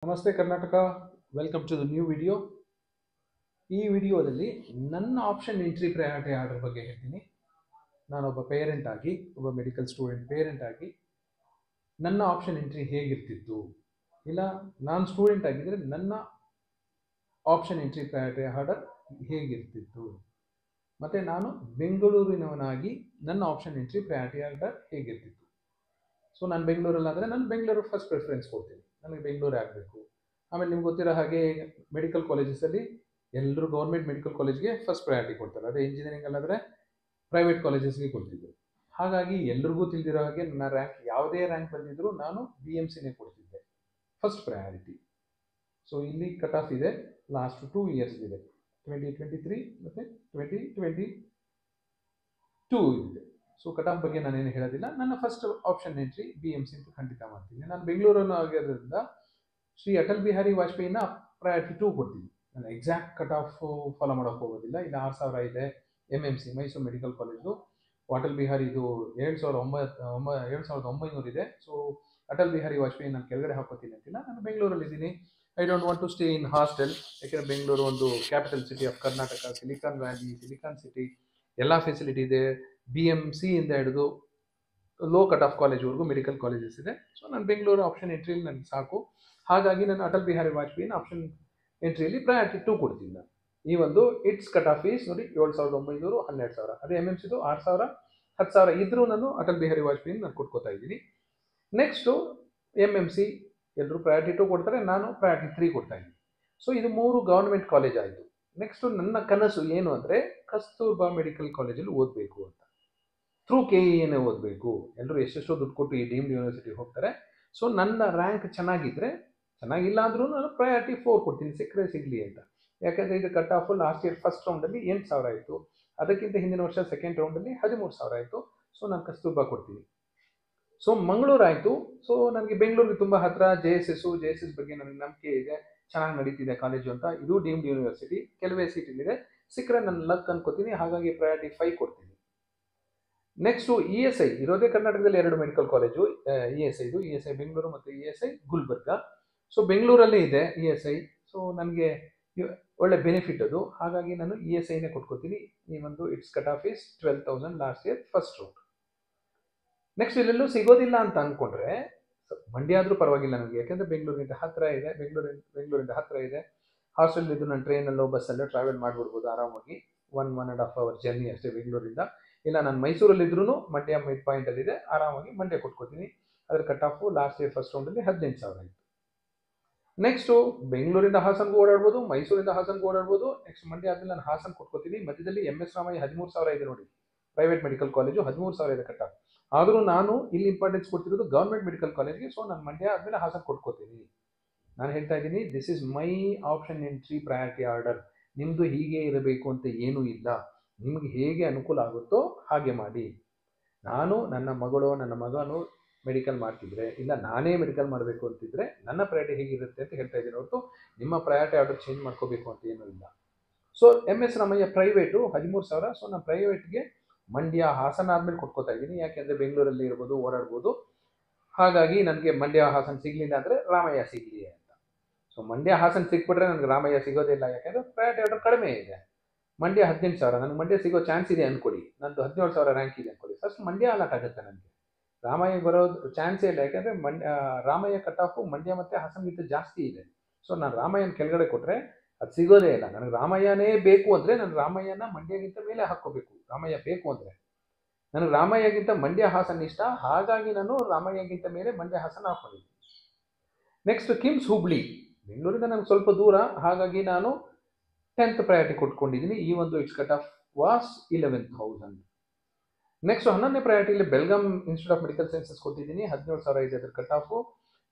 ನಮಸ್ತೆ Karnataka, welcome to the new video. ಈ ವಿಡಿಯೋದಲ್ಲಿ ನನ್ನ ಆಪ್ಷನ್ ಎಂಟ್ರಿ ಪ್ರಯಾರಿಟಿ ಆರ್ಡರ್ ಬಗ್ಗೆ ಹೇಳ್ತೀನಿ. ನಾನೊಬ್ಬ ಪೇರೆಂಟ್ ಆಗಿ, ಒಬ್ಬ ಮೆಡಿಕಲ್ ಸ್ಟೂಡೆಂಟ್ ಪೇರೆಂಟ್ ಆಗಿ ನನ್ನ ಆಪ್ಷನ್ ಎಂಟ್ರಿ ಹೇಗಿರ್ತಿತ್ತು, ಇಲ್ಲ ನಾನು ಸ್ಟೂಡೆಂಟ್ ಆಗಿದ್ದರೆ ನನ್ನ ಆಪ್ಷನ್ ಎಂಟ್ರಿ ಪ್ರಯಾರಿಟಿ ಆರ್ಡರ್ ಹೇಗಿರ್ತಿತ್ತು, ಮತ್ತು ನಾನು ಬೆಂಗಳೂರಿನವನಾಗಿ ನನ್ನ ಆಪ್ಷನ್ ಎಂಟ್ರಿ ಪ್ರಯಾರಿಟಿ ಆರ್ಡರ್ ಹೇಗಿರ್ತಿತ್ತು. ಸೊ ನಾನು ಬೆಂಗಳೂರಲ್ಲಾದರೆ ನಾನು ಬೆಂಗಳೂರು ಫಸ್ಟ್ ಪ್ರಿಫರೆನ್ಸ್ ಕೊಡ್ತೀನಿ, ನನಗೆ ಬೆಂಗಳೂರು ಆಗಬೇಕು. ಆಮೇಲೆ ನಿಮ್ಗೆ ಗೊತ್ತಿರೋ ಹಾಗೆ ಮೆಡಿಕಲ್ ಕಾಲೇಜಸಲ್ಲಿ ಎಲ್ಲರೂ ಗೌರ್ಮೆಂಟ್ ಮೆಡಿಕಲ್ ಕಾಲೇಜ್ಗೆ ಫಸ್ಟ್ ಪ್ರಯಾರಿಟಿ ಕೊಡ್ತಾರೆ. ಅದೇ ಇಂಜಿನಿಯರಿಂಗ್ ಅಲ್ಲಾದರೆ ಪ್ರೈವೇಟ್ ಕಾಲೇಜಸ್ಗೆ ಕೊಡ್ತಿದ್ರು. ಹಾಗಾಗಿ ಎಲ್ರಿಗೂ ತಿಳಿದಿರೋ ಹಾಗೆ ನನ್ನ ರ್ಯಾಂಕ್ ಯಾವುದೇ ರ್ಯಾಂಕ್ ಬಂದಿದ್ದರೂ ನಾನು BMCನೇ ಕೊಡ್ತಿದ್ದೆ ಫಸ್ಟ್ ಪ್ರಯಾರಿಟಿ. ಸೊ ಇಲ್ಲಿ ಕಟ್ ಆಫ್ ಇದೆ, ಲಾಸ್ಟ್ 2 ಇಯರ್ಸ್ ಇದೆ, 2023 ಮತ್ತು 2022 ಇದೆ. ಸೊ ಕಟ್ ಆಫ್ ಬಗ್ಗೆ ನಾನೇನು ಹೇಳೋದಿಲ್ಲ. ನನ್ನ ಫಸ್ಟ್ ಆಪ್ಷನ್ ಎಂಟ್ರಿ BMC ಅಂತ ಖಂಡಿತ ಮಾಡ್ತೀನಿ. ನಾನು ಬೆಂಗಳೂರನ್ನು ಆಗಿರೋದ್ರಿಂದ ಶ್ರೀ ಅಟಲ್ ಬಿಹಾರಿ ವಾಜಪೇಯಿನ ಪ್ರಯಾರಿಟಿ 2 ಕೊಡ್ತೀನಿ. ನಾನು ಎಕ್ಸಾಕ್ಟ್ ಕಟ್ ಆಫ್ ಫಾಲೋ ಮಾಡೋಕ್ಕೆ ಹೋಗೋದಿಲ್ಲ. ಇಲ್ಲಿ 6000 ಇದೆ MMC Mysuru medical college. Atal Bihari ಇದು 7900 ಇದೆ. ಸೊ ಅಟಲ್ ಬಿಹಾರಿ ವಾಜಪೇಯಿ ನಾನು ಕೆಳಗಡೆ ಹಾಕೋತೀನಿ ಅಂತಿಲ್ಲ. ನಾನು ಬೆಂಗಳೂರಲ್ಲಿ ಇದ್ದೀನಿ. I don't want to stay in hostel. ಯಾಕೆಂದರೆ ಬೆಂಗಳೂರು ಒಂದು capital city of Karnataka, silicon valley, silicon city, ಎಲ್ಲ ಫೆಸಿಲಿಟಿ ಇದೆ. BMC ಇಂದ ಹಿಡಿದು ಲೋ ಕಟ್ ಆಫ್ ಕಾಲೇಜ್ವರೆಗೂ ಮೆಡಿಕಲ್ ಕಾಲೇಜಸ್ ಇದೆ. ಸೊ ನಾನು ಬೆಂಗಳೂರು ಆಪ್ಷನ್ ಎಂಟ್ರಿಯಲ್ಲಿ ನನಗೆ ಸಾಕು. ಹಾಗಾಗಿ ನಾನು ಅಟಲ್ ಬಿಹಾರಿ ವಾಜಪೇಯಿನ ಆಪ್ಷನ್ ಎಂಟ್ರಿಯಲ್ಲಿ ಪ್ರಯಾರಿಟಿ 2 ಕೊಡ್ತೀನಿ. ನಾನು ಈ ಒಂದು ಇಟ್ಸ್ ಕಟ್ ಆಫ್ ಫೀಸ್ ನೋಡಿ 7900, 12000. ಅದೇ MMCದು 6000, 10000 ಇದ್ರೂ ನಾನು ಅಟಲ್ ಬಿಹಾರಿ ವಾಜಪೇಯಿನ ನಾನು ಕೊಟ್ಕೋತಾ ಇದ್ದೀನಿ. ನೆಕ್ಸ್ಟು MMC ಎಲ್ಲರೂ ಪ್ರಯಾರಿಟಿ 2 ಕೊಡ್ತಾರೆ, ನಾನು ಪ್ರಯಾರಿಟಿ 3 ಕೊಡ್ತಾ ಇದ್ದೀನಿ. ಸೊ ಇದು 3 ಗೌರ್ಮೆಂಟ್ ಕಾಲೇಜ್ ಆಯಿತು. ನೆಕ್ಸ್ಟು ನನ್ನ ಕನಸು ಏನು ಅಂದರೆ ಕಸ್ತೂರ್ಬಾ ಮೆಡಿಕಲ್ ಕಾಲೇಜಲ್ಲಿ ಓದಬೇಕು ಅಂತ. ಥ್ರೂ KEAನೇ ಓದಬೇಕು. ಎಲ್ಲರೂ ಎಷ್ಟೆಷ್ಟೋ ದುಡ್ಡು ಕೊಟ್ಟು ಈ ಡೀಮ್ಡ್ ಯೂನಿವರ್ಸಿಟಿಗೆ ಹೋಗ್ತಾರೆ. ಸೊ ನನ್ನ ರ್ಯಾಂಕ್ ಚೆನ್ನಾಗಿದ್ದರೆ, ಚೆನ್ನಾಗಿಲ್ಲ ಅಂದ್ರೂ ನಾನು ಪ್ರಯಾರಿಟಿ 4 ಕೊಡ್ತೀನಿ, ಸಿಕ್ಕರೆ ಸಿಗಲಿ ಅಂತ. ಯಾಕೆಂದರೆ ಇದು cut off last year first ರೌಂಡಲ್ಲಿ 8000 ಆಯಿತು, ಅದಕ್ಕಿಂತ ಹಿಂದಿನ ವರ್ಷ ಸೆಕೆಂಡ್ ರೌಂಡಲ್ಲಿ 13000 ಆಯಿತು. ಸೊ ನಾನು ಕಸ್ತೂರ್ಬಾ ಕೊಡ್ತೀನಿ. ಸೊ ಮಂಗಳೂರು ಆಯಿತು. ಸೊ ನನಗೆ ಬೆಂಗಳೂರಿಗೆ ತುಂಬ ಹತ್ತಿರ. JSS ಬಗ್ಗೆ ನನಗೆ ನಂಬಿಕೆ ಇದೆ, ಚೆನ್ನಾಗಿ ನಡೀತಿದೆ ಕಾಲೇಜು ಅಂತ. ಇದು ಡೀಮ್ಡ್ ಯೂನಿವರ್ಸಿಟಿ, ಕೆಲವೇ ಸೀಟಿದೆ, ಸಿಕ್ಕರೆ ನನ್ನ ಲಕ್ ಅನ್ಕೋತೀನಿ. ಹಾಗಾಗಿ ಪ್ರಯಾರಿಟಿ 5 ಕೊಡ್ತೀನಿ. ನೆಕ್ಸ್ಟು ESI ಇರೋದೇ ಕರ್ನಾಟಕದಲ್ಲಿ 2 ಮೆಡಿಕಲ್ ಕಾಲೇಜು, ESI ಬೆಂಗಳೂರು ಮತ್ತು ESI ಗುಲ್ಬರ್ಗ. ಸೊ ಬೆಂಗಳೂರಲ್ಲೇ ಇದೆ ESI. ಸೊ ನನಗೆ ಒಳ್ಳೆ ಬೆನಿಫಿಟ್ ಅದು. ಹಾಗಾಗಿ ನಾನು ESIನೇ ಕೊಟ್ಕೋತೀನಿ. ಈ ಒಂದು it's cut off is 12000 last year first round. Next ಇಲ್ಲೆಲ್ಲೂ ಸಿಗೋದಿಲ್ಲ ಅಂತ ಅಂದ್ಕೊಂಡ್ರೆ ಮಂಡ್ಯ ಆದರೂ ಪರವಾಗಿಲ್ಲ ನನಗೆ, ಯಾಕೆಂದರೆ ಬೆಂಗಳೂರಿಂದ ಹತ್ತಿರ ಇದೆ. ಬೆಂಗಳೂರಿಂದ ಹತ್ತಿರ ಇದೆ. ಹಾಸ್ಟೆಲ್ ಇದ್ದು ನಾನು ಟ್ರೈನಲ್ಲೋ ಬಸ್ಸಲ್ಲೋ ಟ್ರಾವೆಲ್ ಮಾಡಿಬಿಡ್ಬೋದು ಆರಾಮಾಗಿ. 1.5 ಅವರ್ ಜರ್ನಿ ಅಷ್ಟೇ ಬೆಂಗಳೂರಿಂದ. ಇಲ್ಲ ನಾನು ಮೈಸೂರಲ್ಲಿದ್ರೂ ಮಂಡ್ಯ ಮಿಡ್ ಪಾಯಿಂಟಲ್ಲಿದೆ, ಆರಾಮಾಗಿ ಮಂಡ್ಯ ಕೊಟ್ಕೋತೀನಿ. ಅದರ cut off last year first ರೌಂಡಲ್ಲಿ 18000 ಆಯಿತು. ನೆಕ್ಸ್ಟು ಬೆಂಗಳೂರಿಂದ ಹಾಸನ್ಗೂ ಓಡಾಡ್ಬೋದು, ಮೈಸೂರಿಂದ ಹಾಸನ್ಗೂ ಓಡಾಡ್ಬೋದು. ನೆಕ್ಸ್ಟ್ ಮಂಡ್ಯ ಆದಮೇಲೆ ನಾನು ಹಾಸನ್ ಕೊಟ್ಕೋತೀನಿ. ಮಧ್ಯದಲ್ಲಿ MS ರಾಮಯ್ಯ 13000 ಇದೆ ನೋಡಿ, ಪ್ರೈವೇಟ್ ಮೆಡಿಕಲ್ ಕಾಲೇಜು 13000 ಇದೆ ಕಟ್ ಆಫ್. ಆದರೂ ನಾನು ಇಲ್ಲಿ ಇಂಪಾರ್ಟೆನ್ಸ್ ಕೊಡ್ತಿರೋದು ಗೌರ್ಮೆಂಟ್ ಮೆಡಿಕಲ್ ಕಾಲೇಜ್ಗೆ. ಸೊ ನಾನು ಮಂಡ್ಯ ಆದಮೇಲೆ ಹಾಸನ್ ಕೊಟ್ಕೋತೀನಿ. ನಾನು ಹೇಳ್ತಾ ಇದ್ದೀನಿ, this is my option entry priority order. ನಿಮ್ಮದು ಹೀಗೆ ಇರಬೇಕು ಅಂತ ಏನೂ ಇಲ್ಲ. ನಿಮಗೆ ಹೇಗೆ ಅನುಕೂಲ ಆಗುತ್ತೋ ಹಾಗೆ ಮಾಡಿ. ನಾನು ನನ್ನ ಮಗನು ಮೆಡಿಕಲ್ ಮಾಡ್ತಿದ್ರೆ, ಇಲ್ಲ ನಾನೇ ಮೆಡಿಕಲ್ ಮಾಡಬೇಕು ಅಂತಿದ್ರೆ ನನ್ನ ಪ್ರಯಾರಿಟಿ ಹೇಗಿರುತ್ತೆ ಅಂತ ಹೇಳ್ತಾ ಇದ್ದೀನಿ ಹೊರತು ನಿಮ್ಮ ಪ್ರಯಾರಿಟಿ ಆರ್ಡರ್ ಚೇಂಜ್ ಮಾಡ್ಕೋಬೇಕು ಅಂತ ಏನೂ ಇಲ್ಲ. So MS Ramaiah private 13000. So ನಾನು ಪ್ರೈವೇಟ್ಗೆ ಮಂಡ್ಯ ಹಾಸನ ಆದಮೇಲೆ ಕೊಟ್ಕೋತಾ ಇದ್ದೀನಿ. ಯಾಕೆಂದರೆ ಬೆಂಗಳೂರಲ್ಲಿ ಇರ್ಬೋದು, ಓಡಾಡ್ಬೋದು. ಹಾಗಾಗಿ ನನಗೆ ಮಂಡ್ಯ ಹಾಸನ ಸಿಗಲಿಲ್ಲ ಅಂದರೆ ರಾಮಯ್ಯ ಸಿಗಲಿ ಅಂತ. ಸೊ ಮಂಡ್ಯ ಹಾಸನ ಸಿಕ್ಬಿಟ್ರೆ ನನಗೆ ರಾಮಯ್ಯ ಸಿಗೋದೇ ಇಲ್ಲ, ಯಾಕೆಂದರೆ ಪ್ರಯಾರಿಟಿ ಆರ್ಡರ್ ಕಡಿಮೆ ಇದೆ. ಮಂಡ್ಯ 18000, ನನಗೆ ಮಂಡ್ಯ ಸಿಗೋ ಚಾನ್ಸ್ ಇದೆ ಅಂದ್ಕೊಳ್ಳಿ. ನಂದು 17000 ರ್ಯಾಂಕ್ ಇದೆ ಅಂದ್ಕೊಳ್ಳಿ. ಫಸ್ಟ್ ಮಂಡ್ಯ ಆಗೋಕ್ಕಾಗುತ್ತೆ ನನಗೆ, ರಾಮಯ್ಯ ಬರೋದು ಚಾನ್ಸೇ ಇಲ್ಲ. ಯಾಕೆಂದರೆ ರಾಮಯ್ಯ ಕಟ್ ಆಫು ಮಂಡ್ಯ ಮತ್ತು ಹಾಸನಗಿಂತ ಜಾಸ್ತಿ ಇದೆ. ಸೊ ನಾನು ರಾಮಯ್ಯನ ಕೆಳಗಡೆ ಕೊಟ್ಟರೆ ಅದು ಸಿಗೋದೇ ಇಲ್ಲ. ನನಗೆ ರಾಮಯ್ಯನೇ ಬೇಕು ಅಂದರೆ ನಾನು ರಾಮಯ್ಯನ ಮಂಡ್ಯಗಿಂತ ಮೇಲೆ ಹಾಕ್ಕೋಬೇಕು. ರಾಮಯ್ಯ ಬೇಕು ಅಂದರೆ ನನಗೆ ರಾಮಯ್ಯಗಿಂತ ಮಂಡ್ಯ ಹಾಸನ ಇಷ್ಟ. ಹಾಗಾಗಿ ನಾನು ರಾಮಯ್ಯಗಿಂತ ಮೇಲೆ ಮಂಡ್ಯ ಹಾಸನ ಹಾಕ್ಕೊಂಡಿದ್ದೀನಿ. ನೆಕ್ಸ್ಟ್ ಕಿಮ್ಸ್ ಹುಬ್ಳಿ, ಬೆಂಗಳೂರಿಂದ ನನಗೆ ಸ್ವಲ್ಪ ದೂರ. ಹಾಗಾಗಿ ನಾನು 10th ಪ್ರಯಾರಿಟಿ ಕೊಟ್ಕೊಂಡಿದ್ದೀನಿ. ಈ ಒಂದು it's cut off was 11000. Next 11ನೇ ಪ್ರಯಾರಿಟಿಯಲ್ಲಿ Belgaum institute of medical sciences ಕೊಟ್ಟಿದ್ದೀನಿ. 17000 ಇದೆ ಅದರ cut off.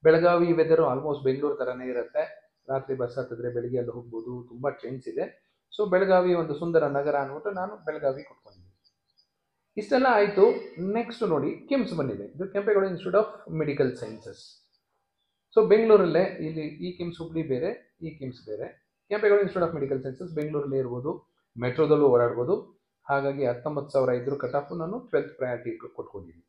Belagavi weather almost Bengaluru ಥರನೇ ಇರುತ್ತೆ. ರಾತ್ರಿ ಬಸ್ ಹತ್ತಿದ್ರೆ ಬೆಳಿಗ್ಗೆ ಅಲ್ಲಿ ಹೋಗ್ಬೋದು, ತುಂಬ ಟ್ರೈನ್ಸ್ ಇದೆ. ಸೊ ಬೆಳಗಾವಿ ಒಂದು ಸುಂದರ ನಗರ ಅಂದ್ಬಿಟ್ಟು ನಾನು ಬೆಳಗಾವಿ ಕೊಟ್ಕೊಂಡಿದ್ದೀನಿ. ಇಷ್ಟೆಲ್ಲ ಆಯಿತು. ನೆಕ್ಸ್ಟ್ ನೋಡಿ ಕಿಮ್ಸ್ ಬಂದಿದೆ. ಇದು Kempegowda institute of medical sciences. So ಬೆಂಗಳೂರಲ್ಲೇ ಇಲ್ಲಿ ಈ ಕಿಮ್ಸ್ ಹುಬ್ಳಿ ಬೇರೆ, ಈ ಕಿಮ್ಸ್ ಬೇರೆ. Kempegowda institute of medical sciences ಬೆಂಗಳೂರಲ್ಲೇ ಇರ್ಬೋದು, ಮೆಟ್ರೋದಲ್ಲೂ ಓಡಾಡ್ಬೋದು. ಹಾಗಾಗಿ 19000 ಇದ್ರೂ ಕಟ್ ಆಫು ನಾನು 12th ಪ್ರಯಾರಿಟಿ ಕೊಟ್ಕೊಂಡಿದ್ದೀನಿ.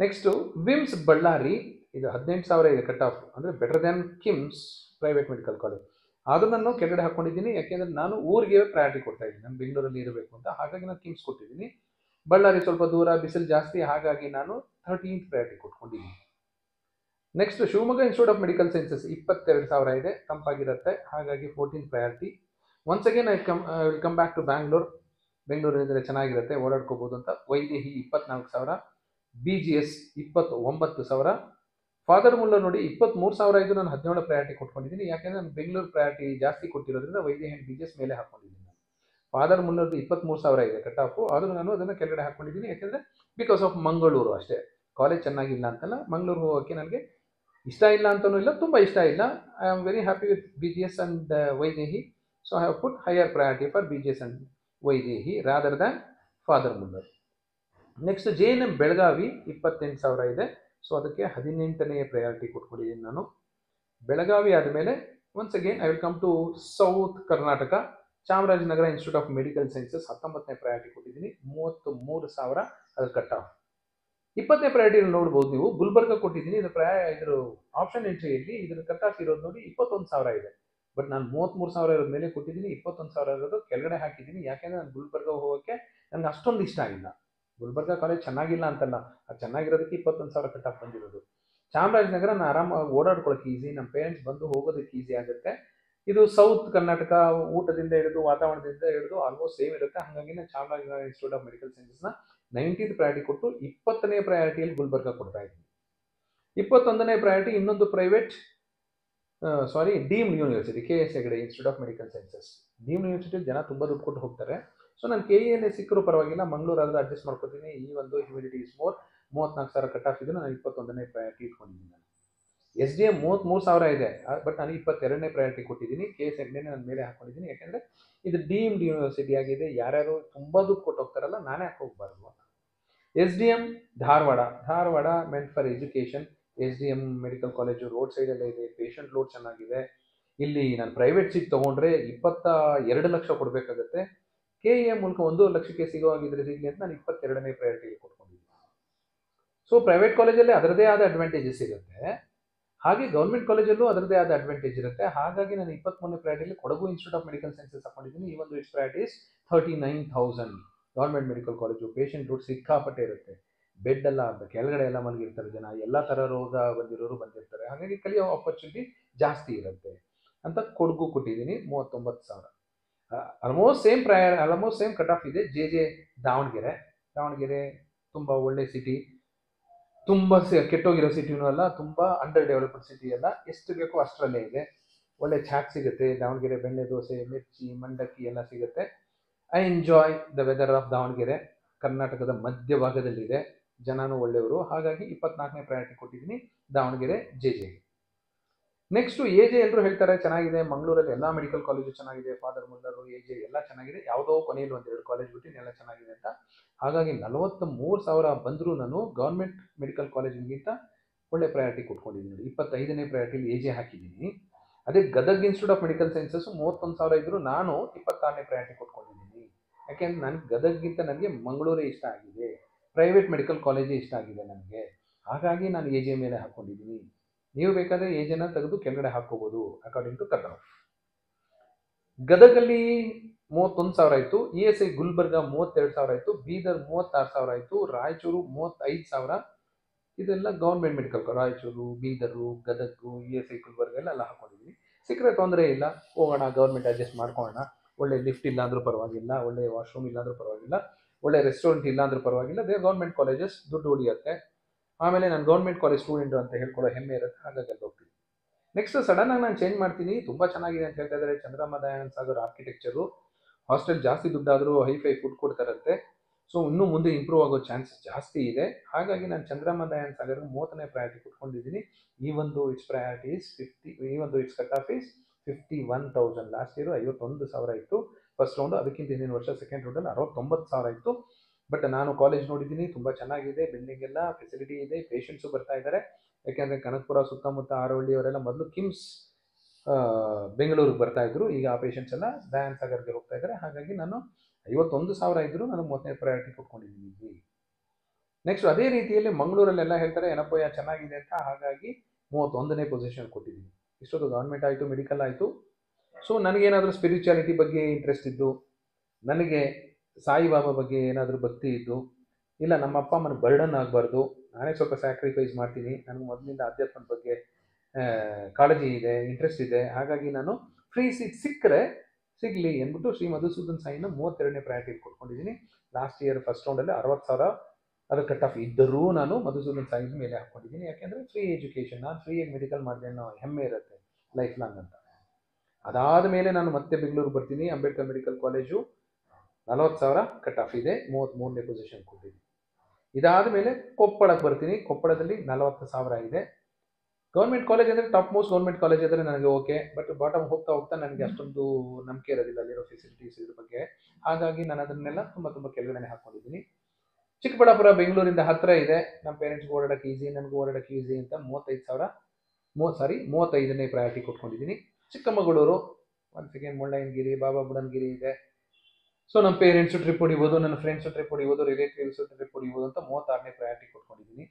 ನೆಕ್ಸ್ಟು ವಿಮ್ಸ್ ಬಳ್ಳಾರಿ ಇದು 18,000 ಇದೆ ಕಟ್ ಆಫ್, ಅಂದರೆ better than KIMS private medical college. ಆದರೂ ನಾನು ಕೆಳಗಡೆ ಹಾಕ್ಕೊಂಡಿದ್ದೀನಿ, ಯಾಕೆಂದರೆ ನಾನು ಊರಿಗೆ ಪ್ರಯಾರಿಟಿ ಕೊಡ್ತಾ ಇದ್ದೀನಿ, ನಾನು ಬೆಂಗಳೂರಲ್ಲಿ ಇರಬೇಕು ಅಂತ. ಹಾಗಾಗಿ ನಾನು ಕಿಮ್ಸ್ ಕೊಟ್ಟಿದ್ದೀನಿ. ಬಳ್ಳಾರಿ ಸ್ವಲ್ಪ ದೂರ, ಬಿಸಿಲು ಜಾಸ್ತಿ, ಹಾಗಾಗಿ ನಾನು 13th ಪ್ರಯಾರಿಟಿ ಕೊಟ್ಕೊಂಡಿದ್ದೀನಿ. Next Shivamogga institute of medical sciences 22,000 ಇದೆ, ತಂಪಾಗಿರುತ್ತೆ, ಹಾಗಾಗಿ 14th priority. Once again I will come back to Bengaluru ಇದ್ದರೆ ಚೆನ್ನಾಗಿರುತ್ತೆ, ಓಡಾಡ್ಕೋಬೋದು ಅಂತ. ವೈದೇಹಿ 24,000, BGS 29,000, ಫಾದರ್ ಮುಲ್ಲರ್ ನೋಡಿ 23,000 ಇದು ನಾನು 17 ಪ್ರಯಾರಿಟಿ ಕೊಟ್ಕೊಂಡಿದ್ದೀನಿ, ಯಾಕೆಂದರೆ ನಾನು ಬೆಂಗಳೂರು ಪ್ರಯಾರಿಟಿ ಜಾಸ್ತಿ ಕೊಟ್ಟಿರೋದ್ರಿಂದ ವೈದೇಹಿ ಆ್ಯಂಡ್ BGS ಮೇಲೆ ಹಾಕ್ಕೊಂಡಿದ್ದೀನಿ. ನಾನು ಫಾದರ್ ಮುಲ್ಲರ್ದು 23,000 ಇದೆ ಕಟ್ ಆಫು, ಆದರೂ ನಾನು ಅದನ್ನು ಕೆಳಗಡೆ ಹಾಕ್ಕೊಂಡಿದ್ದೀನಿ, ಯಾಕೆಂದರೆ ಬಿಕಾಸ್ ಆಫ್ ಮಂಗಳೂರು ಅಷ್ಟೇ. ಕಾಲೇಜ್ ಚೆನ್ನಾಗಿಲ್ಲ ಅಂತಲ್ಲ, ಮಂಗಳೂರು ಹೋಗೋಕ್ಕೆ ನನಗೆ ಇಷ್ಟ ಇಲ್ಲ ಅಂತಲೂ ಇಲ್ಲ, ತುಂಬ ಇಷ್ಟ ಇಲ್ಲ. I am very happy with BGS and Vaidehi, so I have put higher priority for BGS and Vaidehi rather than father Muller. Next JNM Belagavi 28,000 ಇದೆ, ಸೊ ಅದಕ್ಕೆ 18ನೇ ಪ್ರಯಾರಿಟಿ ಕೊಟ್ಕೊಂಡಿದ್ದೀನಿ ನಾನು. ಬೆಳಗಾವಿ ಆದಮೇಲೆ once again I will come to south Karnataka. Chamarajanagar institute of medical sciences 19ನೇ priority ಕೊಟ್ಟಿದ್ದೀನಿ, 33,000 ಅದ್ರ cut off. 20ನೇ ಪ್ರಯಾರಿಟಿಯಲ್ಲಿ ನೋಡ್ಬೋದು ನೀವು, ಗುಲ್ಬರ್ಗ ಕೊಟ್ಟಿದ್ದೀನಿ. ಇದ್ರ ಆಪ್ಷನ್ ಎಂಟ್ರಿಯಲ್ಲಿ ಇದ್ರ ಕಟ್ ಆಫ್ ಇರೋದು ನೋಡಿ 21,000 ಇದೆ, ಬಟ್ ನಾನು 33,000 ಇರೋದ ಮೇಲೆ ಕೊಟ್ಟಿದ್ದೀನಿ. 21,000 ಇರೋದು ಕೆಳಗಡೆ ಹಾಕಿದ್ದೀನಿ, ಯಾಕೆಂದರೆ ನಾನು ಗುಲ್ಬರ್ಗ ಹೋಗೋಕ್ಕೆ ನನಗೆ ಅಷ್ಟೊಂದು ಇಷ್ಟ ಆಗಿಲ್ಲ. ಗುಲ್ಬರ್ಗ ಕಾಲೇಜ್ ಚೆನ್ನಾಗಿಲ್ಲ ಅಂತಲ್ಲ, ಅದು ಚೆನ್ನಾಗಿರೋದಕ್ಕೆ 21,000 ಕಟ್ ಆಫ್ ಬಂದಿರೋದು. ಚಾಮರಾಜನಗರ ನಾನು ಆರಾಮಾಗಿ ಓಡಾಡ್ಕೊಳ್ಳೋಕೆ ಈಸಿ, ನಮ್ಮ ಪೇರೆಂಟ್ಸ್ ಬಂದು ಹೋಗೋದಕ್ಕೆ ಈಸಿ ಆಗುತ್ತೆ. ಇದು ಸೌತ್ ಕರ್ನಾಟಕ, ಊಟದಿಂದ ಹಿಡಿದು ವಾತಾವರಣದಿಂದ ಹಿಡಿದು ಆಲ್ಮೋಸ್ಟ್ ಸೇಮ್ ಇರುತ್ತೆ, ಹಾಗಾಗಿ ನಾನು ಚಾಮರಾಜನಗರ ಇನ್ಸ್ಟಿಟ್ಯೂಟ್ ಆಫ್ ಮೆಡಿಕಲ್ ಸೈನ್ಸಸ್ನ 19th ಪ್ರಯಾರಿಟಿ ಕೊಟ್ಟು 20ನೇ ಪ್ರಯಾರಿಟಿಯಲ್ಲಿ ಗುಲ್ಬರ್ಗ ಕೊಡ್ತಾ ಇದ್ದೀನಿ. 21ನೇ ಪ್ರಯಾರಿಟಿ ಇನ್ನೊಂದು private deemed university, KS Hegde institute of medical sciences. Deemed university ಜನ ತುಂಬ ದುಡ್ಡು ಕೊಟ್ಟು ಹೋಗ್ತಾರೆ, ಸೊ ನಾನು KEA ಸಿಕ್ಕರೂ ಪರವಾಗಿಲ್ಲ, ಮಂಗಳೂರಾದ್ರೆ ಅಡ್ಜಸ್ಟ್ ಮಾಡ್ಕೊತೀನಿ. ಈ ಒಂದು humidity is more, 34,000 cut off ಇದ್ದು ನಾನು 21ನೇ ಪ್ರಯಾರಿಟಿ ಇಟ್ಕೊಂಡಿದ್ದೀನಿ. ನಾನು SDM 33,000 ಇದೆ, ಬಟ್ ನಾನು 22ನೇ ಪ್ರಯಾರಿಟಿ ಕೊಟ್ಟಿದ್ದೀನಿ. KS ಹೆಗಡೆನೇ ನಾನು ಮೇಲೆ ಹಾಕ್ಕೊಂಡಿದ್ದೀನಿ, ಯಾಕೆಂದರೆ ಇದು ಡೀಮ್ಡ್ ಯೂನಿವರ್ಸಿಟಿ ಆಗಿದೆ. ಯಾರ್ಯಾರು ತುಂಬ ದುಡ್ಡು ಕೊಟ್ಟು ಹೋಗ್ತಾರಲ್ಲ, ನಾನೇ ಯಾಕೆ ಹೋಗ್ಬಾರ್ದು ಅಂತ. SDM ಧಾರವಾಡ ಮೆಂಟ್ for education. SDM medical college road ಸೈಡಲ್ಲೇ ಇದೆ, ಪೇಷಂಟ್ ಲೋಡ್ ಚೆನ್ನಾಗಿದೆ. ಇಲ್ಲಿ ನಾನು ಪ್ರೈವೇಟ್ ಸೀಟ್ ತೊಗೊಂಡ್ರೆ 22 ಲಕ್ಷ ಕೊಡಬೇಕಾಗತ್ತೆ. KEA ಮೂಲಕ 1 ಲಕ್ಷಕ್ಕೆ ಸಿಗೋವಾಗಿದ್ರೆ ಸಿಗಲಿ ಅಂತ ನಾನು 22ನೇ ಪ್ರಯಾರಿಟಿಗೆ ಕೊಟ್ಕೊಂಡಿದ್ದೀನಿ. ಸೊ ಪ್ರೈವೇಟ್ ಕಾಲೇಜಲ್ಲಿ ಅದರದೇ ಆದ ಅಡ್ವಾಂಟೇಜಸ್ ಇರುತ್ತೆ, ಹಾಗೆ ಗೌರ್ಮೆಂಟ್ ಕಾಲೇಜಲ್ಲೂ ಅದರದೇ ಆದ ಅಡ್ವಾಂಟೇಜ್ ಇರುತ್ತೆ. ಹಾಗಾಗಿ ನಾನು 23ನೇ ಪ್ರಯಾರಿಟಿಯಲ್ಲಿ Kodagu institute of medical sciences ಹಾಕೊಂಡಿದ್ದೀನಿ. ಈ ಒಂದು it's priority is 39,000. Government medical college, patient load ಸಿಕ್ಕಾಪಟ್ಟೆ ಇರುತ್ತೆ, ಬೆಡ್ ಎಲ್ಲ ಕೆಳಗಡೆ ಎಲ್ಲ ಮಲಗಿರ್ತಾರೆ ಜನ, ಎಲ್ಲ ಥರ ರೋಗ ಬಂದಿರೋರು ಬಂದಿರ್ತಾರೆ, ಹಾಗಾಗಿ ಕಲಿಯೋ ಆಪರ್ಚುನಿಟಿ ಜಾಸ್ತಿ ಇರುತ್ತೆ ಅಂತ ಕೊಡಗು ಕೊಟ್ಟಿದ್ದೀನಿ 39,000. ಆಲ್ಮೋಸ್ಟ್ ಸೇಮ್ ಕಟ್ ಆಫ್ ಇದೆ. JJ ದಾವಣಗೆರೆ ತುಂಬ ಒಳ್ಳೆ ಸಿಟಿ, ತುಂಬ ಕೆಟ್ಟೋಗಿರೋ ಸಿಟಿನೂ ಅಲ್ಲ, ತುಂಬ ಅಂಡರ್ ಡೆವಲಪ್ಡ್ ಸಿಟಿ ಅಲ್ಲ, ಎಷ್ಟು ಬೇಕೋ ಅಷ್ಟರಲ್ಲೇ ಇದೆ. ಒಳ್ಳೆ ಚಾಟ್ ಸಿಗುತ್ತೆ ದಾವಣಗೆರೆ, ಬೆಣ್ಣೆ ದೋಸೆ, ಮಿರ್ಚಿ, ಮಂಡಕ್ಕಿ ಎಲ್ಲ ಸಿಗುತ್ತೆ. I enjoy the weather of Davangere. ಕರ್ನಾಟಕದ ಮಧ್ಯಭಾಗದಲ್ಲಿದೆ, ಜನನೂ ಒಳ್ಳೆಯವರು, ಹಾಗಾಗಿ 24ನೇ ಪ್ರಯಾರಿಟಿ ಕೊಟ್ಟಿದ್ದೀನಿ ದಾವಣಗೆರೆ JJಗೆ. ನೆಕ್ಸ್ಟು AJ ಎಲ್ಲರೂ ಹೇಳ್ತಾರೆ ಚೆನ್ನಾಗಿದೆ, ಮಂಗಳೂರಲ್ಲಿ ಎಲ್ಲ ಮೆಡಿಕಲ್ ಕಾಲೇಜು ಚೆನ್ನಾಗಿದೆ, ಫಾದರ್ ಮುಲ್ಲರು, AJ ಎಲ್ಲ ಚೆನ್ನಾಗಿದೆ, ಯಾವುದೋ ಕೊನೆಯಲ್ಲಿ 1-2 ಕಾಲೇಜ್ ಬಿಟ್ಟು ಎಲ್ಲ ಚೆನ್ನಾಗಿದೆ ಅಂತ. ಹಾಗಾಗಿ 43,000 ಬಂದರೂ ನಾನು ಗೌರ್ಮೆಂಟ್ ಮೆಡಿಕಲ್ ಕಾಲೇಜಿಗಿಂತ ಒಳ್ಳೆ ಪ್ರಯಾರಿಟಿ ಕೊಟ್ಕೊಂಡಿದ್ದೀನಿ. 25ನೇ ಪ್ರಯಾರಿಟಿಲಿ AJ ಹಾಕಿದ್ದೀನಿ. ಅದೇ Gadag institute of medical sciences 31,000 ಇದ್ದರೂ ನಾನು 26ನೇ ಪ್ರಯಾರಿಟಿ ಕೊಟ್ಕೊಂಡಿದ್ದೀನಿ. ಯಾಕೆಂದರೆ ನನಗೆ ಗದಗ್ಗಿಂತ ನನಗೆ ಮಂಗಳೂರೇ ಇಷ್ಟ ಆಗಿದೆ, ಪ್ರೈವೇಟ್ ಮೆಡಿಕಲ್ ಕಾಲೇಜೇ ಇಷ್ಟ ಆಗಿದೆ ನನಗೆ, ಹಾಗಾಗಿ ನಾನು AJ ಮೇಲೆ ಹಾಕ್ಕೊಂಡಿದ್ದೀನಿ. ನೀವು ಬೇಕಾದರೆ AJನ ತೆಗೆದು ಕೆಳಗಡೆ ಹಾಕ್ಕೋಬೋದು ಅಕಾರ್ಡಿಂಗ್ ಟು ಕಟ್ ಆಫ್. ಗದಗಲ್ಲಿ 31,000 ಆಯಿತು, ESI ಗುಲ್ಬರ್ಗ 32,000 ಆಯಿತು, ಬೀದರ್ 36,000 ಆಯಿತು, ರಾಯಚೂರು 35,000. ಇದೆಲ್ಲ government medical college, Raichur, Bidar, Gadag, ESI Gulbarga ಎಲ್ಲ ಹಾಕ್ಕೊಂಡಿದ್ದೀನಿ. ಸಿಕ್ಕರೆ ತೊಂದರೆ ಇಲ್ಲ, ಹೋಗೋಣ, ಗೌರ್ಮೆಂಟ್ ಅಡ್ಜಸ್ಟ್ ಮಾಡ್ಕೊಳ್ಳೋಣ. ಒಳ್ಳೆ ಲಿಫ್ಟ್ ಇಲ್ಲ ಅಂದರೂ ಪರವಾಗಿಲ್ಲ, ಒಳ್ಳೆ ವಾಶ್ರೂಮ್ ಇಲ್ಲ ಅಂದರೂ ಪರವಾಗಿಲ್ಲ, ಒಳ್ಳೆ ರೆಸ್ಟೋರೆಂಟ್ ಇಲ್ಲ ಅಂದರೂ ಪರವಾಗಿಲ್ಲ, ದೇ ಗೌರ್ಮೆಂಟ್ ಕಾಲೇಜಸ್ ದುಡ್ಡು ಉಳಿಯುತ್ತೆ. ಆಮೇಲೆ ನಾನು ಗೌರ್ಮೆಂಟ್ ಕಾಲೇಜ್ ಸ್ಟೂಡೆಂಟು ಅಂತ ಹೇಳ್ಕೊಳ್ಳೋ ಹೆಮ್ಮೆ ಇರುತ್ತೆ, ಹಾಗಾಗಿ ಅಲ್ಲಿ ಹೋಗ್ತೀನಿ. ನೆಕ್ಸ್ಟ್ ಸಡನ್ನಾಗಿ ನಾನು ಚೇಂಜ್ ಮಾಡ್ತೀನಿ, ತುಂಬ ಚೆನ್ನಾಗಿದೆ ಅಂತ ಹೇಳ್ತಾ ಇದ್ದಾರೆ. ಚಂದ್ರಮ್ಮ ದಯಾನಂದ ಸಾಗರ್ ಆರ್ಕಿಟೆಕ್ಚರು, ಹಾಸ್ಟೆಲ್ ಜಾಸ್ತಿ ದುಡ್ಡಾದರೂ ಹೈಫೈ ಫುಡ್ ಕೊಡ್ತಾರಂತೆ, ಸೊ ಇನ್ನೂ ಮುಂದೆ ಇಂಪ್ರೂವ್ ಆಗೋ ಚಾನ್ಸಸ್ ಜಾಸ್ತಿ ಇದೆ. ಹಾಗಾಗಿ ನಾನು ಚಂದ್ರಮ್ಮ ದಯಾನಂದ ಸಾಗರ್ 30ನೇ ಪ್ರಯಾರಿಟಿ ಕೊಟ್ಕೊಂಡಿದ್ದೀನಿ. ಈ ಒಂದು ಇಟ್ಸ್ ಪ್ರಯಾರಿಟಿ ಇಸ್ 50, ಈ ಒಂದು it's cut of is 51,000. Last year 51,000 ಇತ್ತು ಫಸ್ಟ್ ರೌಂಡು, ಅದಕ್ಕಿಂತ ಹಿಂದಿನ ವರ್ಷ ಸೆಕೆಂಡ್ ರೌಂಡಲ್ಲಿ 69,000 ಇತ್ತು. ಬಟ್ ನಾನು ಕಾಲೇಜ್ ನೋಡಿದ್ದೀನಿ, ತುಂಬ ಚೆನ್ನಾಗಿದೆ, ಬಿಲ್ಡಿಂಗ್ ಎಲ್ಲ ಫೆಸಿಲಿಟಿ ಇದೆ, ಪೇಷಂಟ್ಸು ಬರ್ತಾ ಇದ್ದಾರೆ. ಯಾಕೆಂದರೆ ಕನಕಪುರ ಸುತ್ತಮುತ್ತ ಆರೋಹಳ್ಳಿಯವರೆಲ್ಲ ಮೊದಲು ಕಿಮ್ಸ್ ಬೆಂಗಳೂರಿಗೆ ಬರ್ತಾಯಿದ್ರು, ಈಗ ಆ ಪೇಷಂಟ್ಸ್ ಎಲ್ಲ ದಯಾನಂದ ಸಾಗರ್ಗೆ ಹೋಗ್ತಾ ಇದ್ದಾರೆ. ಹಾಗಾಗಿ ನಾನು 51,000 ಇದ್ದರೂ ನಾನು 30ನೇ ಪ್ರಯಾರಿಟಿ ಕೊಟ್ಕೊಂಡಿದ್ದೀನಿ. ನೆಕ್ಸ್ಟ್ ಅದೇ ರೀತಿಯಲ್ಲಿ ಮಂಗಳೂರಲ್ಲೆಲ್ಲ ಹೇಳ್ತಾರೆ ಏನಪ್ಪಯ್ಯ ಚೆನ್ನಾಗಿದೆ ಅಂತ, ಹಾಗಾಗಿ 31ನೇ ಪೊಸಿಷನ್ ಕೊಟ್ಟಿದ್ದೀನಿ. ಇಷ್ಟೊಂದು ಗೌರ್ಮೆಂಟ್ ಆಯಿತು, ಮೆಡಿಕಲ್ ಆಯಿತು. ಸೊ ನನಗೇನಾದರೂ ಸ್ಪಿರಿಚುಯಾಲಿಟಿ ಬಗ್ಗೆ ಇಂಟ್ರೆಸ್ಟ್ ಇದ್ದು, ನನಗೆ ಸಾಯಿಬಾಬಾ ಬಗ್ಗೆ ಏನಾದರೂ ಭಕ್ತಿ ಇದ್ದು, ಇಲ್ಲ ನಮ್ಮ ಅಪ್ಪ ಅಮ್ಮನ ಬರ್ಡನ್ ಆಗಬಾರ್ದು, ನಾನೇ ಸ್ವಲ್ಪ ಸ್ಯಾಕ್ರಿಫೈಸ್ ಮಾಡ್ತೀನಿ, ನನಗೆ ಮೊದಲಿಂದ ಅಧ್ಯಾತ್ಮದ ಬಗ್ಗೆ ಕಾಳಜಿ ಇದೆ, ಇಂಟ್ರೆಸ್ಟ್ ಇದೆ, ಹಾಗಾಗಿ ನಾನು ಫ್ರೀ ಸೀಟ್ ಸಿಗಲಿ ಅಂದ್ಬಿಟ್ಟು ಶ್ರೀ ಮಧುಸೂದನ್ ಸಾಯಿನ 32ನೇ ಪ್ರಯಾರಿಟಿ ಕೊಟ್ಕೊಂಡಿದ್ದೀನಿ. ಲಾಸ್ಟ್ ಇಯರ್ ಫಸ್ಟ್ ರೌಂಡಲ್ಲಿ 60,000 ಅದು ಕಟ್ ಆಫ್ ಇದ್ದರೂ ನಾನು ಮಧುಸೂದನ್ ಸಾಯಿ ಮೇಲೆ ಹಾಕ್ಕೊಂಡಿದ್ದೀನಿ. ಯಾಕೆಂದರೆ ಫ್ರೀ ಎಜುಕೇಷನ್, ನಾನು ಫ್ರೀಯಾಗಿ ಮೆಡಿಕಲ್ ಮಾಡಿದೆ ಅನ್ನೋ ಹೆಮ್ಮೆ ಇರುತ್ತೆ ಲೈಫ್ ಲಾಂಗ್ ಅಂತ. ಅದಾದ ಮೇಲೆ ನಾನು ಮತ್ತೆ ಬೆಂಗಳೂರು ಬರ್ತೀನಿ. Ambedkar medical college 40,000 cut off ಇದೆ, 33ನೇ ಪೊಸಿಷನ್ ಕೊಟ್ಟಿದ್ದೀನಿ. ಇದಾದ ಮೇಲೆ ಕೊಪ್ಪಳಕ್ಕೆ ಬರ್ತೀನಿ. ಕೊಪ್ಪಳದಲ್ಲಿ 40,000 ಇದೆ. ಗೌರ್ಮೆಂಟ್ ಕಾಲೇಜ್ ಅಂದರೆ ಟಾಪ್ ಮೋಸ್ಟ್ ಗೌರ್ಮೆಂಟ್ ಕಾಲೇಜ್ ಅಂದರೆ ನನಗೆ ಓಕೆ, ಬಟ್ ಬಾಟಮ್ ಹೋಗ್ತಾ ನನಗೆ ಅಷ್ಟೊಂದು ನಂಬಿಕೆ ಇರೋದಿಲ್ಲ ಅಲ್ಲಿರೋ ಫೆಸಿಲಿಟೀಸ್ ಇದ್ರ ಬಗ್ಗೆ. ಹಾಗಾಗಿ ನಾನು ಅದನ್ನೆಲ್ಲ ತುಂಬ ಕೆಳಗಡೆ ಹಾಕ್ಕೊಂಡಿದ್ದೀನಿ. ಚಿಕ್ಕಬಳ್ಳಾಪುರ ಬೆಂಗಳೂರಿಂದ ಹತ್ತಿರ ಇದೆ, ನಮ್ಮ ಪೇರೆಂಟ್ಸ್ಗೆ ಓಡಾಡೋಕ್ಕೆ ಈಸಿ, ನನಗೂ ಓಡಾಡೋಕ್ಕೆ ಈಸಿ ಅಂತ 35ನೇ ಪ್ರಯಾರಿಟಿ ಕೊಟ್ಕೊಂಡಿದ್ದೀನಿ. ಚಿಕ್ಕಮಗಳೂರು ಒನ್ಸ್ ಅಗೇನ್ ಮುಳ್ಳಯ್ಯನಗಿರಿ, ಬಾಬಾ ಬುಡನ್ಗಿರಿ ಇದೆ. ಸೊ ನಮ್ಮ ಪೇರೆಂಟ್ಸು ಟ್ರಿಪ್ ಹೊಡಿಬೋದು, ನನ್ನ ಫ್ರೆಂಡ್ಸು ಟ್ರಿಪ್ ಹೊಡಿಬೋದು, ರಿಲೇಟಿವ್ಸು ಟ್ರಿಪ್ ಹೊಡಿಬೋದು ಅಂತ 36ನೇ ಪ್ರಯಾರಿಟಿ ಕೊಟ್ಕೊಂಡಿದ್ದೀನಿ.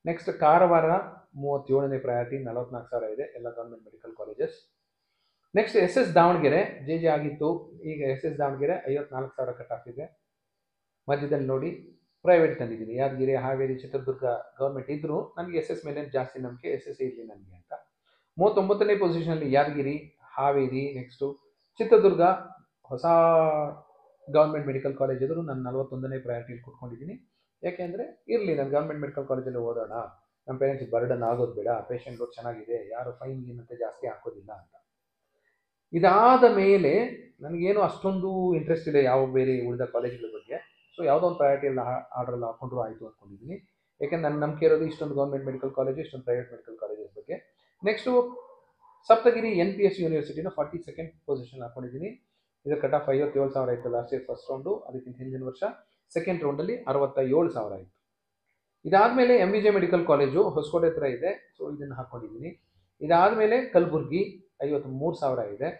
ನೆಕ್ಸ್ಟ್ ಕಾರವಾರ 37ನೇ ಪ್ರಯಾರಿಟಿ, 44,000 ಇದೆ, ಎಲ್ಲ government medical colleges. Next SS Davanagere J ಆಗಿತ್ತು, ಈಗ SS ದಾವಣಗೆರೆ 54,000 ಕಟ್ ಆಫ್ ಇದೆ. ಮಧ್ಯದಲ್ಲಿ ನೋಡಿ ಪ್ರೈವೇಟ್ ತಂದಿದ್ದೀನಿ, ಯಾದಗಿರಿ, ಹಾವೇರಿ, ಚಿತ್ರದುರ್ಗ ಗೌರ್ಮೆಂಟ್ ಇದ್ದರೂ ನನಗೆ SS ಮೇಲೆ ಜಾಸ್ತಿ ನಂಬಿಕೆ, SS ಇರಲಿ ನನಗೆ ಅಂತ. 39ನೇ ಪೊಸಿಷನಲ್ಲಿ ಯಾದಗಿರಿ, ಹಾವೇರಿ, ನೆಕ್ಸ್ಟು ಚಿತ್ರದುರ್ಗ ಹೊಸ ಗೌರ್ಮೆಂಟ್ ಮೆಡಿಕಲ್ ಕಾಲೇಜ್ ಇದ್ದರೂ ನಾನು 41ನೇ ಪ್ರಯಾರಿಟಿಲಿ ಕೊಟ್ಕೊಂಡಿದ್ದೀನಿ. ಯಾಕೆಂದರೆ ಇರಲಿ, ನಾನು ಗೌರ್ಮೆಂಟ್ ಮೆಡಿಕಲ್ ಕಾಲೇಜಲ್ಲಿ ಓದೋಣ, ನಮ್ಮ ಪೇರೆಂಟ್ಸ್ ಬರ್ಡನ್ ಆಗೋದು ಬೇಡ, ಪೇಷಂಟ್ ಲೋಡ್ ಚೆನ್ನಾಗಿದೆ, ಯಾರು ಫೈನ್ ಏನಂತೆ ಜಾಸ್ತಿ ಹಾಕೋದಿಲ್ಲ ಅಂತ. ಇದಾದ ಮೇಲೆ ನನಗೇನು ಅಷ್ಟೊಂದು ಇಂಟ್ರೆಸ್ಟ್ ಇಲ್ಲ ಯಾವ ಬೇರೆ ಉಳಿದ ಕಾಲೇಜ್ಗಳ ಬಗ್ಗೆ. ಸೊ ಯಾವುದೋ ಒಂದು ಪ್ರಯಾರಿಟಿಯಲ್ಲಿ ಆರ್ಡ್ರಲ್ಲಿ ಹಾಕೊಂಡ್ರು ಆಯಿತು ಅಂದ್ಕೊಂಡಿದ್ದೀನಿ. ಯಾಕೆಂದ್ರೆ ನನ್ನ ನಂಬಿಕೆ ಇರೋದು ಇಷ್ಟೊಂದು ಗೌರ್ಮೆಂಟ್ ಮೆಡಿಕಲ್ ಕಾಲೇಜು, ಇಷ್ಟೊಂದು ಪ್ರೈವೇಟ್ ಮೆಡಿಕಲ್ ಕಾಲೇಜಸ್ ಬಗ್ಗೆ. Next Saptagiri NPS ಯೂನಿವರ್ಸಿಟಿನ 42nd position ಹಾಕೊಂಡಿದ್ದೀನಿ. ಇದರ ಕಟ್ ಆಫ್ 57,000 ಇತ್ತು ಲಾಸ್ಟ್ ಇಯರ್ ಫಸ್ಟ್ ರೌಂಡು, ಅದಕ್ಕಿಂತ ಹಿಂದಿನ ವರ್ಷ ಸೆಕೆಂಡ್ ರೌಂಡಲ್ಲಿ 67,000 ಇತ್ತು. ಇದಾದಮೇಲೆ MVJ ಮೆಡಿಕಲ್ ಕಾಲೇಜು ಹೊಸಕೋಟೆ ಹತ್ರ ಇದೆ, ಸೊ ಇದನ್ನು ಹಾಕ್ಕೊಂಡಿದ್ದೀನಿ. ಇದಾದಮೇಲೆ ಕಲಬುರ್ಗಿ 53,000 ಇದೆ.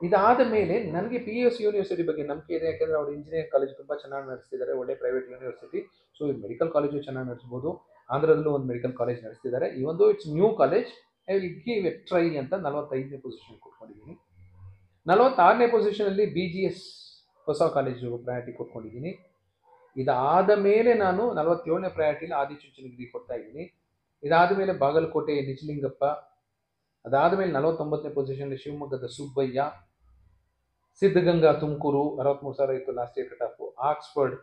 ಇದಾದ ಮೇಲೆ ನನಗೆ PUS ಯೂನಿವರ್ಸಿಟಿ ಬಗ್ಗೆ ನಂಬಿಕೆ ಇದೆ, ಯಾಕೆಂದರೆ ಅವರು ಇಂಜಿನಿಯರಿಂಗ್ ಕಾಲೇಜ್ ತುಂಬ ಚೆನ್ನಾಗಿ ನಡೆಸ್ತಿದ್ದಾರೆ, ಒಳ್ಳೆ ಪ್ರೈವೇಟ್ ಯೂನಿವರ್ಸಿಟಿ. ಸೊ ಈ ಮೆಡಿಕಲ್ ಕಾಲೇಜು ಚೆನ್ನಾಗಿ ನಡೆಸ್ಬೋದು. ಆಂಧ್ರದಲ್ಲೂ ಒಂದು ಮೆಡಿಕಲ್ ಕಾಲೇಜ್ ನಡೆಸ್ತಿದ್ದಾರೆ. ಈ ಒಂದು it's new college, I will give A try ಅಂತ 45ನೇ ಪೊಸಿಷನ್ ಕೊಟ್ಕೊಂಡಿದ್ದೀನಿ. 46ನೇ ಪೊಸಿಷನಲ್ಲಿ BGS ಹೊಸ ಕಾಲೇಜು ಪ್ರಯಾರಿಟಿ ಕೊಟ್ಕೊಂಡಿದ್ದೀನಿ. ಇದಾದ ಮೇಲೆ ನಾನು 47ನೇ ಪ್ರಯಾರಿಟಿಲಿ ಆದಿಚುಂಚನಗಿರಿ ಕೊಡ್ತಾ ಇದ್ದೀನಿ. ಇದಾದ ಮೇಲೆ ಬಾಗಲಕೋಟೆ ನಿಜಲಿಂಗಪ್ಪ, ಅದಾದ ಮೇಲೆ 49ನೇ ಪೊಸಿಷನಲ್ಲಿ ಶಿವಮೊಗ್ಗದ ಸುಬ್ಬಯ್ಯ, ಸಿದ್ಧಗಂಗಾ ತುಮಕೂರು 63,000 ಇತ್ತು last year cut off. Oxford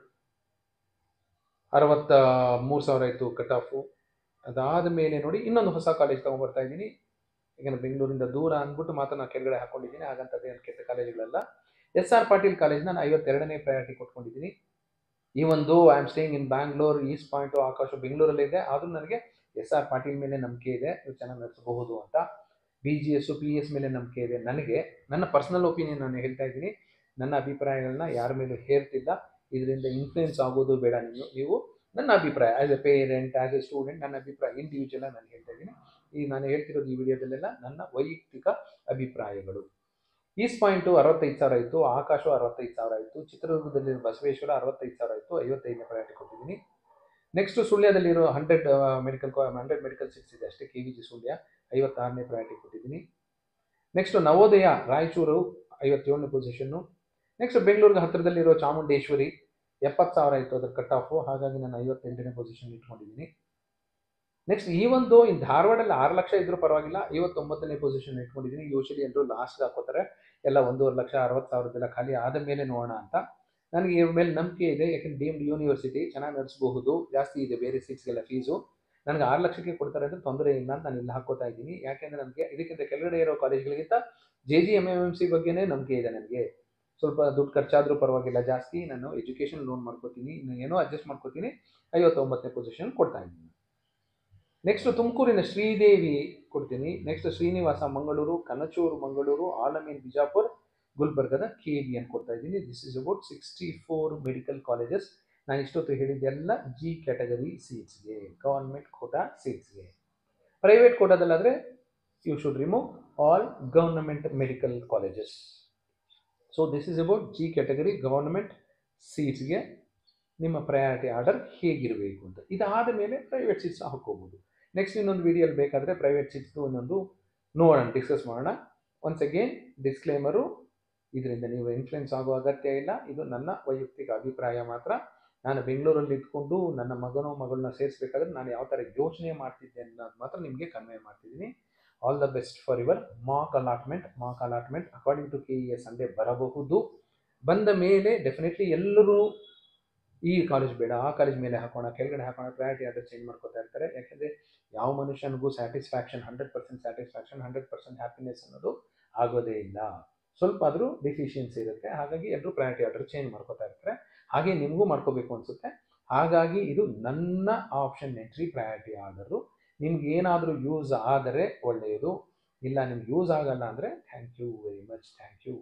63,000 ಇತ್ತು ಕಟ್ ಆಫು. ಅದಾದ ಮೇಲೆ ನೋಡಿ ಇನ್ನೊಂದು ಹೊಸ ಕಾಲೇಜ್ ತೊಗೊಂಡ್ಬರ್ತಾ ಇದ್ದೀನಿ. ಯಾಕಂದರೆ ಬೆಂಗಳೂರಿಂದ ದೂರ ಅಂದ್ಬಿಟ್ಟು ಮಾತ್ರ ನಾನು ಕೆಳಗಡೆ ಹಾಕ್ಕೊಂಡಿದ್ದೀನಿ, ಹಾಗಂತದೇ ಕೆಟ್ಟ ಕಾಲೇಜುಗಳೆಲ್ಲ. SR ಪಾಟೀಲ್ ಕಾಲೇಜ್ನ ನಾನು 52ನೇ ಪ್ರಯಾರಿಟಿ ಕೊಟ್ಕೊಂಡಿದ್ದೀನಿ. ಈ ಒಂದು I am staying in Bangalore, east point, Akash ಬೆಂಗಳೂರಲ್ಲೇ ಇದೆ, ಆದರೂ ನನಗೆ SR ಪಾಟೀಲ್ ಮೇಲೆ ನಂಬಿಕೆ ಇದೆ, ಚೆನ್ನಾಗಿ ನಡೆಸಬಹುದು ಅಂತ. BGS PS ಮೇಲೆ ನಂಬಿಕೆ ಇದೆ ನನಗೆ. ನನ್ನ ಪರ್ಸನಲ್ ಒಪಿನಿಯನ್ ನಾನು ಹೇಳ್ತಾ ಇದ್ದೀನಿ, ನನ್ನ ಅಭಿಪ್ರಾಯಗಳನ್ನ ಯಾರ ಮೇಲೂ ಹೇರ್ತಿಲ್ಲ. ಇದರಿಂದ ಇನ್ಫ್ಲೂಯೆನ್ಸ್ ಆಗೋದು ಬೇಡ. ನೀವು ನನ್ನ ಅಭಿಪ್ರಾಯ as A parent, as A student, ನನ್ನ ಅಭಿಪ್ರಾಯ ಇಂಡಿವಿಜುವಲ್ ನಾನು ಹೇಳ್ತಾ ಇದ್ದೀನಿ. ನಾನು ಹೇಳ್ತಿರೋದು ಈ ವಿಡಿಯೋದಲ್ಲೆಲ್ಲ ನನ್ನ ವೈಯಕ್ತಿಕ ಅಭಿಪ್ರಾಯಗಳು. ಈಸ್ಟ್ ಪಾಯಿಂಟು 65,000 ಇತ್ತು, ಆಕಾಶ 65,000 ಇತ್ತು, ಚಿತ್ರದುರ್ಗದಲ್ಲಿ ಬಸವೇಶ್ವರ 65,000 ಇತ್ತು, 55ನೇ ಪ್ರಯಾರಿಟಿ ಕೊಟ್ಟಿದ್ದೀನಿ. ನೆಕ್ಸ್ಟ್ ಸುಳ್ಯದಲ್ಲಿರೋ 100 ಮೆಡಿಕಲ್ ಸೀಟ್ಸ್ ಇದೆ ಅಷ್ಟೇ, KVG ಸುಳ್ಯ 56ನೇ ಪ್ರಯಾರಿಟಿ ಕೊಟ್ಟಿದ್ದೀನಿ. ನೆಕ್ಸ್ಟ್ ನವೋದಯ ರಾಯಚೂರು 57ನೇ ಪೊಸಿಷನ್ನು. ನೆಕ್ಸ್ಟ್ ಬೆಂಗಳೂರಿಗೆ ಹತ್ತಿರದಲ್ಲಿರೋ ಚಾಮುಂಡೇಶ್ವರಿ 70,000 ಇತ್ತು ಅದರ ಕಟ್ ಆಫು, ಹಾಗಾಗಿ ನಾನು 58ನೇ ಪೊಸಿಷನ್ ಇಟ್ಕೊಂಡಿದ್ದೀನಿ. ನೆಕ್ಸ್ಟ್ ಈ ಒಂದು ಧಾರವಾಡಲ್ಲಿ 6 ಲಕ್ಷ ಇದ್ರೂ ಪರವಾಗಿಲ್ಲ, 59ನೇ ಪೊಸಿಷನ್ ಇಟ್ಕೊಂಡಿದ್ದೀನಿ. ಯೂಶಲಿ ಎಲ್ಲರೂ ಲಾಸ್ಟ್ಗೆ ಹಾಕೋತಾರೆ, ಎಲ್ಲ 1.5 ಲಕ್ಷ 60,000 ಖಾಲಿ ಆದ ಮೇಲೆ ನೋಡೋಣ ಅಂತ. ನನಗೆ ಇವ್ರ ಮೇಲೆ ನಂಬಿಕೆ ಇದೆ, ಯಾಕೆಂದ್ರೆ ಡೀಮ್ಡ್ ಯೂನಿವರ್ಸಿಟಿ ಚೆನ್ನಾಗಿ ನಡೆಸಬಹುದು, ಜಾಸ್ತಿ ಇದೆ ಬೇರೆ ಸೀಟ್ಸ್ಗೆಲ್ಲ ಫೀಸು. ನನಗೆ 6 ಲಕ್ಷಕ್ಕೆ ಕೊಡ್ತಾರೆ ಅಂದರೆ ತೊಂದರೆ ಇಲ್ಲ ಅಂತ ನಾನು ಇಲ್ಲಿ ಹಾಕೋತಾ ಇದ್ದೀನಿ. ಯಾಕೆಂದರೆ ನನಗೆ ಇದಕ್ಕಿಂತ ಕೆಳಗಡೆ ಇರೋ ಕಾಲೇಜ್ಗಳಿಗಿಂತ JGMMC ಬಗ್ಗೆನೇ ನಂಬಿಕೆ ಇದೆ ನನಗೆ. ಸ್ವಲ್ಪ ದುಡ್ಡು ಖರ್ಚಾದರೂ ಪರವಾಗಿಲ್ಲ, ಜಾಸ್ತಿ ನಾನು ಎಜುಕೇಷನ್ ಲೋನ್ ಮಾಡ್ಕೋತೀನಿ, ಇನ್ನು ಏನೋ ಅಡ್ಜಸ್ಟ್ ಮಾಡ್ಕೋತೀನಿ. 59ನೇ ಪೊಸಿಷನ್ ಕೊಡ್ತಾ ಇದ್ದೀನಿ. ನೆಕ್ಸ್ಟ್ ತುಮಕೂರಿನ ಶ್ರೀದೇವಿ ಕೊಡ್ತೀನಿ. ನೆಕ್ಸ್ಟ್ ಶ್ರೀನಿವಾಸ ಮಂಗಳೂರು, ಕನಚೂರು ಮಂಗಳೂರು, ಆಲಮೀನ್ ಬಿಜಾಪುರ್, ಗುಲ್ಬರ್ಗದ KVN ಕೊಡ್ತಾ ಇದ್ದೀನಿ. This is about 64 medical colleges. ನಾನು ಇಷ್ಟೊತ್ತು ಹೇಳಿದ್ದೆಲ್ಲ G ಕ್ಯಾಟಗರಿ ಸೀಟ್ಸ್ಗೆ, ಗೌರ್ಮೆಂಟ್ ಕೋಟಾ ಸೀಟ್ಸ್ಗೆ. ಪ್ರೈವೇಟ್ ಕೋಟಾದಲ್ಲಾದರೆ you should remove all government medical colleges. So this is about G category government ಸೀಟ್ಸ್ಗೆ. ನಿಮ್ಮ ಪ್ರಯಾರಿಟಿ ಆರ್ಡರ್ ಹೇಗಿರಬೇಕು ಅಂತ. ಇದಾದ ಮೇಲೆ ಪ್ರೈವೇಟ್ ಸೀಟ್ಸ್ ಹಾಕೋಬೋದು. ನೆಕ್ಸ್ಟ್ ಇನ್ನೊಂದು ವಿಡಿಯೋಲಿ ಬೇಕಾದರೆ ಪ್ರೈವೇಟ್ ಸೀಟ್ಸ್ದು ಒಂದೊಂದು ನೋಡೋಣ, ಡಿಸ್ಕಸ್ ಮಾಡೋಣ. ಒನ್ಸ್ ಅಗೇನ್ ಡಿಸ್ಕ್ಲೇಮರು, ಇದರಿಂದ ನೀವು ಇನ್ಫ್ಲುಯೆನ್ಸ್ ಆಗೋ ಅಗತ್ಯ ಇಲ್ಲ. ಇದು ನನ್ನ ವೈಯಕ್ತಿಕ ಅಭಿಪ್ರಾಯ ಮಾತ್ರ. ನಾನು ಬೆಂಗಳೂರಲ್ಲಿ ಇದ್ಕೊಂಡು ನನ್ನ ಮಗನೋ ಮಗಳನ್ನ ಸೇರಿಸಬೇಕಾದ್ರೆ ನಾನು ಯಾವ ಥರ ಯೋಚನೆ ಮಾಡ್ತಿದ್ದೆ ಅನ್ನೋದು ಮಾತ್ರ ನಿಮಗೆ ಕನ್ವೆ ಮಾಡ್ತಿದ್ದೀನಿ. All the best for your mock allotment according to KEA Sunday ಬರಬಹುದು. ಬಂದ ಮೇಲೆ ಡೆಫಿನೆಟ್ಲಿ ಎಲ್ಲರೂ ಈ ಕಾಲೇಜ್ ಬೇಡ, ಆ ಕಾಲೇಜ್ ಮೇಲೆ ಹಾಕೋಣ, ಕೆಳಗಡೆ ಹಾಕೋಣ, ಪ್ರಯಾರಿಟಿ ಆರ್ಡರ್ ಚೇಂಜ್ ಮಾಡ್ಕೋತಾ ಇರ್ತಾರೆ. ಯಾಕೆಂದರೆ ಯಾವ ಮನುಷ್ಯನಿಗೂ ಸ್ಯಾಟಿಸ್ಫ್ಯಾಕ್ಷನ್ 100% ಸ್ಯಾಟಿಸ್ಫ್ಯಾಕ್ಷನ್ 100% ಹ್ಯಾಪಿನೆಸ್ ಅನ್ನೋದು ಆಗೋದೇ ಇಲ್ಲ. ಸ್ವಲ್ಪ ಆದರೂ ಡಿಫಿಷಿಯನ್ಸಿ ಇರುತ್ತೆ. ಹಾಗಾಗಿ ಎಲ್ಲರೂ ಪ್ರಯಾರಿಟಿ ಆರ್ಡರ್ ಚೇಂಜ್ ಮಾಡ್ಕೋತಾ ಇರ್ತಾರೆ. ಹಾಗೆ ನಿಮಗೂ ಮಾಡ್ಕೋಬೇಕು ಅನಿಸುತ್ತೆ. ಹಾಗಾಗಿ ಇದು ನನ್ನ ಆಪ್ಷನ್ ಎಂಟ್ರಿ ಪ್ರಯಾರಿಟಿ ಆರ್ಡರು. ನಿಮ್ಗೆ ಏನಾದರೂ ಯೂಸ್ ಆದರೆ ಒಳ್ಳೆಯದು, ಇಲ್ಲ ನಿಮ್ಗೆ ಯೂಸ್ ಆಗಲ್ಲ ಅಂದರೆ thank you very much. Thank you.